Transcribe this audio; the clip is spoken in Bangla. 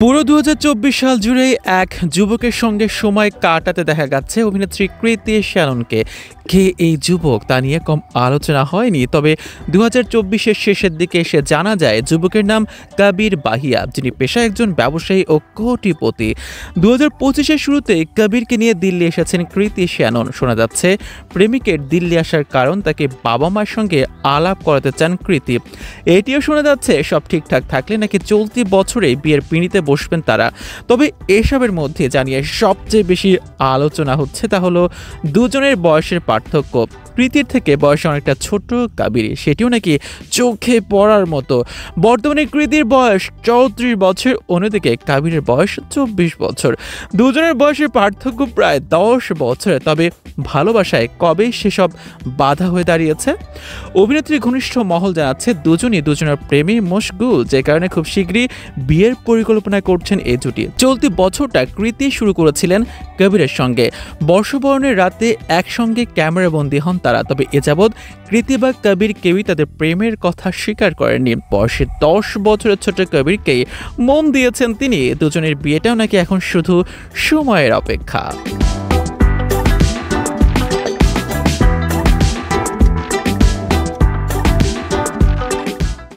পুরো ২০২৪ সাল জুড়েই এক যুবকের সঙ্গে সময় কাটাতে দেখা যাচ্ছে অভিনেত্রী কৃতি শ্যাননকে। কে এই যুবক তা নিয়ে কম আলোচনা হয়নি, তবে ২০২৪-এর শেষের দিকে এসে জানা যায় যুবকের নাম কবির বাহিয়া, যিনি পেশায় একজন ব্যবসায়ী ও কোটিপতি। ২০২৫-এর শুরুতে কবিরকে নিয়ে দিল্লি এসেছেন কৃতি শ্যানন। শোনা যাচ্ছে প্রেমিকের দিল্লি আসার কারণ তাকে বাবা মার সঙ্গে আলাপ করাতে চান কৃতি। এটিও শোনা যাচ্ছে সব ঠিকঠাক থাকলে নাকি চলতি বছরে বিয়ের পিঁড়িতে বসবেন তারা। তবে এসবের মধ্যে জানিয়ে সবচেয়ে বেশি আলোচনা হচ্ছে তা হলো দুজনের বয়সের পার্থক্য। কৃতির থেকে বয়সে অনেকটা ছোট কবির, সেটিও নাকি চোখে পড়ার মতো। বর্তমানে কৃতির বয়স ৩৪ বছর, অন্যদিকে কবিরের বয়স ২৪ বছর। দুজনের বয়সের পার্থক্য প্রায় ১০ বছর। তবে ভালোবাসায় কবে সেসব বাধা হয়ে দাঁড়িয়েছে? অভিনেত্রীর ঘনিষ্ঠ মহল জানাচ্ছে দুজনই দুজনের প্রেমে মশগুল, যে কারণে খুব শীঘ্রই বিয়ের পরিকল্পনা করছেন এই জুটি। চলতি বছরটা কৃতি শুরু করেছিলেন কবিরের সঙ্গে। বর্ষবরণের রাতে একসঙ্গে ক্যামেরাবন্দী হন তারা। তবে এ যাবৎ কৃতি বা কবির কেউই তাদের প্রেমের কথা স্বীকার করেননি। বয়সে ১০ বছরের ছোট কবিরকেই মন দিয়েছেন তিনি। দুজনের বিয়েটাও নাকি এখন শুধু সময়ের অপেক্ষা।